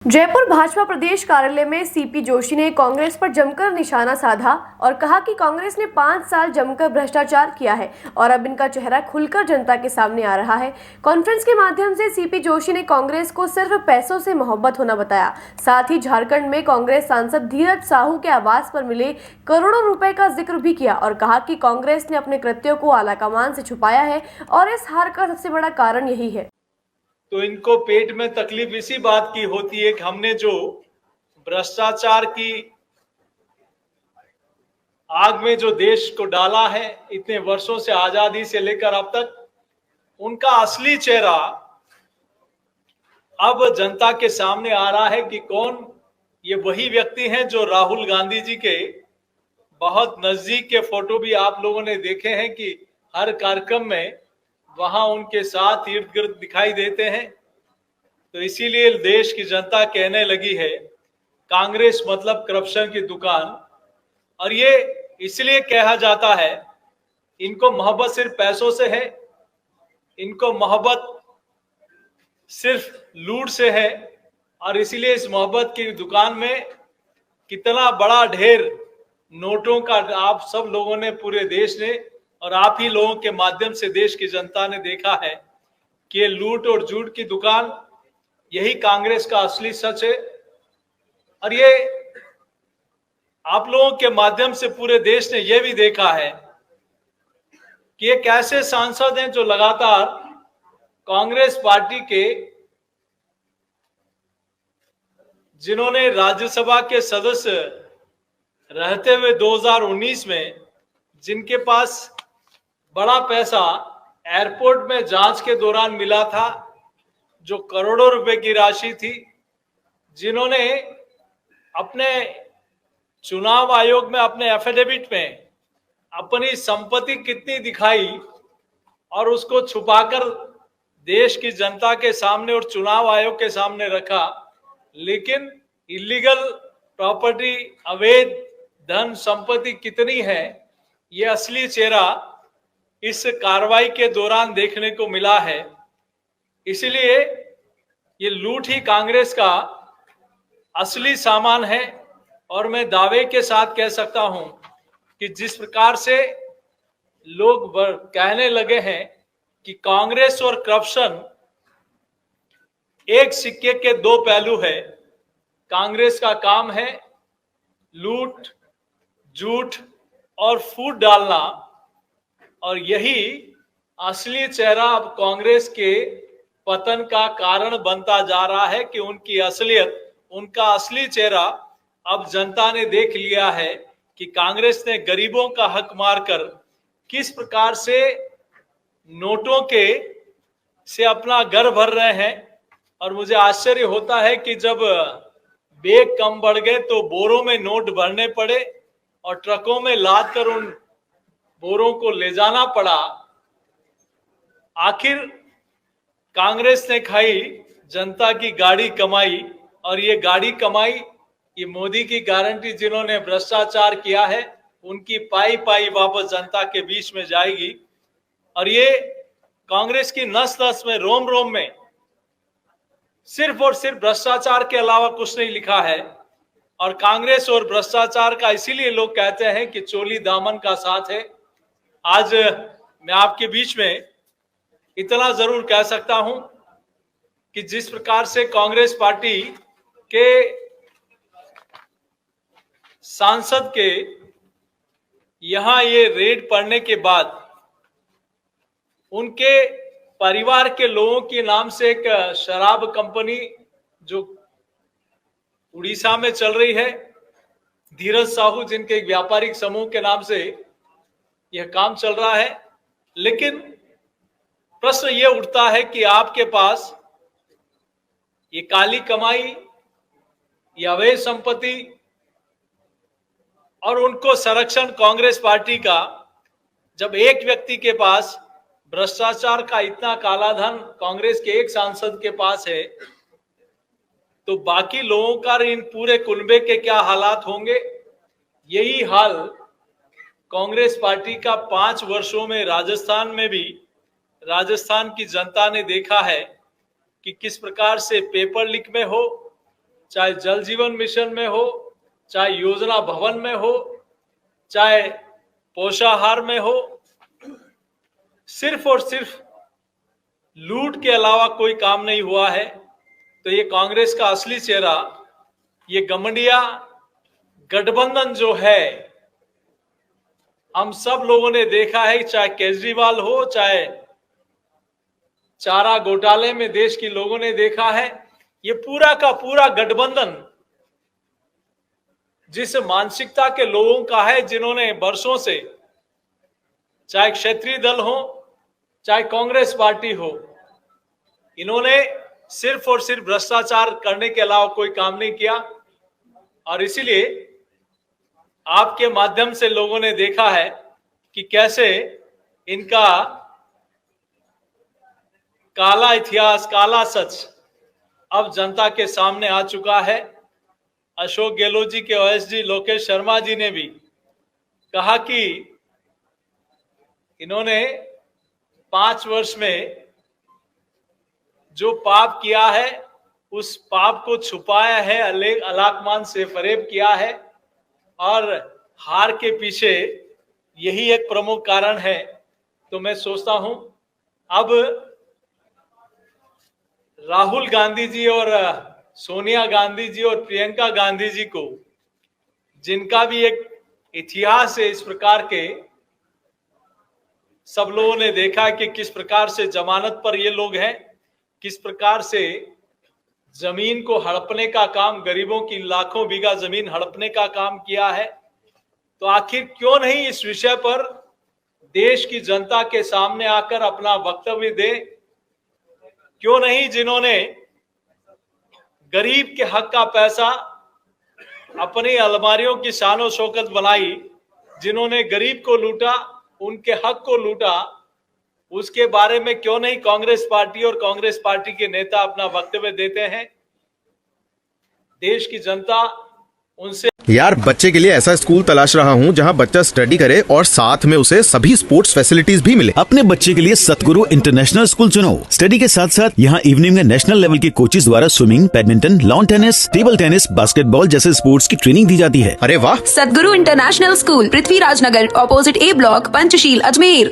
जयपुर भाजपा प्रदेश कार्यालय में सीपी जोशी ने कांग्रेस पर जमकर निशाना साधा और कहा कि कांग्रेस ने 5 साल जमकर भ्रष्टाचार किया है और अब इनका चेहरा खुलकर जनता के सामने आ रहा है। कॉन्फ्रेंस के माध्यम से सीपी जोशी ने कांग्रेस को सिर्फ पैसों से मोहब्बत होना बताया। साथ ही झारखंड में कांग्रेस सांसद धीरज साहू के आवास पर मिले करोड़ों रुपए का जिक्र भी किया और कहा कि कांग्रेस ने अपने कृत्यों को आलाकमान से छुपाया है और इस हार का सबसे बड़ा कारण यही है। तो इनको पेट में तकलीफ इसी बात की होती है कि हमने जो भ्रष्टाचार की आग में जो देश को डाला है इतने वर्षों से, आजादी से लेकर अब तक, उनका असली चेहरा अब जनता के सामने आ रहा है कि कौन ये वही व्यक्ति हैं जो राहुल गांधी जी के बहुत नजदीक के फोटो भी आप लोगों ने देखे हैं कि हर कार्यक्रम में वहां उनके साथ इर्द गिर्द दिखाई देते हैं। तो इसीलिए देश की जनता कहने लगी है कांग्रेस मतलब करप्शन की दुकान। और ये इसलिए कहा जाता है, इनको मोहब्बत सिर्फ पैसों से है, इनको मोहब्बत सिर्फ लूट से है। और इसीलिए इस मोहब्बत की दुकान में कितना बड़ा ढेर नोटों का आप सब लोगों ने, पूरे देश ने और आप ही लोगों के माध्यम से देश की जनता ने देखा है कि ये लूट और झूठ की दुकान, यही कांग्रेस का असली सच है। और ये आप लोगों के माध्यम से पूरे देश ने यह भी देखा है कि ये कैसे सांसद हैं जो लगातार कांग्रेस पार्टी के, जिन्होंने राज्यसभा के सदस्य रहते हुए 2019 में, जिनके पास बड़ा पैसा एयरपोर्ट में जांच के दौरान मिला था, जो करोड़ों रुपए की राशि थी, जिन्होंने अपने चुनाव आयोग में अपने एफिडेविट में अपनी संपत्ति कितनी दिखाई और उसको छुपाकर देश की जनता के सामने और चुनाव आयोग के सामने रखा। लेकिन इलीगल प्रॉपर्टी, अवैध धन संपत्ति कितनी है, ये असली चेहरा इस कार्रवाई के दौरान देखने को मिला है। इसलिए ये लूट ही कांग्रेस का असली सामान है। और मैं दावे के साथ कह सकता हूं कि जिस प्रकार से लोग कहने लगे हैं कि कांग्रेस और करप्शन एक सिक्के के दो पहलू है, कांग्रेस का काम है लूट, झूठ और फूट डालना, और यही असली चेहरा अब कांग्रेस के पतन का कारण बनता जा रहा है कि उनकी असलियत, उनका असली चेहरा अब जनता ने देख लिया है कि कांग्रेस ने गरीबों का हक मारकर किस प्रकार से नोटों के से अपना घर भर रहे हैं। और मुझे आश्चर्य होता है कि जब बेग कम बढ़ गए तो बोरों में नोट भरने पड़े और ट्रकों में लाद कर उन बोरों को ले जाना पड़ा। आखिर कांग्रेस ने खाई जनता की गाड़ी कमाई, और ये गाड़ी कमाई, ये मोदी की गारंटी, जिन्होंने भ्रष्टाचार किया है उनकी पाई पाई वापस जनता के बीच में जाएगी। और ये कांग्रेस की नस नस में, रोम रोम में सिर्फ और सिर्फ भ्रष्टाचार के अलावा कुछ नहीं लिखा है। और कांग्रेस और भ्रष्टाचार का इसीलिए लोग कहते हैं कि चोली दामन का साथ है। आज मैं आपके बीच में इतना जरूर कह सकता हूं कि जिस प्रकार से कांग्रेस पार्टी के सांसद के यहां ये रेड पड़ने के बाद उनके परिवार के लोगों के नाम से एक शराब कंपनी जो उड़ीसा में चल रही है, धीरज साहू, जिनके एक व्यापारिक समूह के नाम से यह काम चल रहा है। लेकिन प्रश्न यह उठता है कि आपके पास ये काली कमाई, ये अवैध संपत्ति और उनको संरक्षण कांग्रेस पार्टी का, जब एक व्यक्ति के पास भ्रष्टाचार का इतना काला धन कांग्रेस के एक सांसद के पास है, तो बाकी लोगों का, इन पूरे कुनबे के क्या हालात होंगे। यही हाल कांग्रेस पार्टी का 5 वर्षों में राजस्थान में भी, राजस्थान की जनता ने देखा है कि किस प्रकार से पेपर लीक में हो चाहे जल जीवन मिशन में हो, चाहे योजना भवन में हो, चाहे पोषाहार में हो, सिर्फ और सिर्फ लूट के अलावा कोई काम नहीं हुआ है। तो ये कांग्रेस का असली चेहरा, ये गमंडिया गठबंधन जो है, हम सब लोगों ने देखा है, चाहे केजरीवाल हो, चाहे चारा घोटाले में देश के लोगों ने देखा है, ये पूरा का पूरा गठबंधन जिस मानसिकता के लोगों का है, जिन्होंने वर्षों से, चाहे क्षेत्रीय दल हो, चाहे कांग्रेस पार्टी हो, इन्होंने सिर्फ और सिर्फ भ्रष्टाचार करने के अलावा कोई काम नहीं किया। और इसीलिए आपके माध्यम से लोगों ने देखा है कि कैसे इनका काला इतिहास, काला सच अब जनता के सामने आ चुका है। अशोक गहलोत जी के ओएसडी लोकेश शर्मा जी ने भी कहा कि इन्होंने 5 वर्ष में जो पाप किया है, उस पाप को छुपाया है, अलाकमान से फरेब किया है, और हार के पीछे यही एक प्रमुख कारण है। तो मैं सोचता हूं अब राहुल गांधी जी और सोनिया गांधी जी और प्रियंका गांधी जी को, जिनका भी एक इतिहास है इस प्रकार के, सब लोगों ने देखा कि किस प्रकार से जमानत पर ये लोग हैं, किस प्रकार से जमीन को हड़पने का काम, गरीबों की लाखों बीघा जमीन हड़पने का काम किया है। तो आखिर क्यों नहीं इस विषय पर देश की जनता के सामने आकर अपना वक्तव्य दे? क्यों नहीं जिन्होंने गरीब के हक का पैसा अपनी अलमारियों की शानो शौकत बनाई, जिन्होंने गरीब को लूटा, उनके हक को लूटा, उसके बारे में क्यों नहीं कांग्रेस पार्टी और कांग्रेस पार्टी के नेता अपना वक्तव्य देते हैं? देश की जनता उनसे यार, बच्चे के लिए ऐसा स्कूल तलाश रहा हूँ जहाँ बच्चा स्टडी करे और साथ में उसे सभी स्पोर्ट्स फैसिलिटीज भी मिले। अपने बच्चे के लिए सतगुरु इंटरनेशनल स्कूल चुनो। स्टडी के साथ साथ यहाँ इवनिंग में नेशनल लेवल के कोचेज द्वारा swimming, badminton, lawn tennis, table tennis, basketball जैसे स्पोर्ट्स की ट्रेनिंग दी जाती है। अरे वाह! सतगुरु इंटरनेशनल स्कूल, पृथ्वीराज नगर, ऑपोजिट ए ब्लॉक, पंचशील, अजमेर।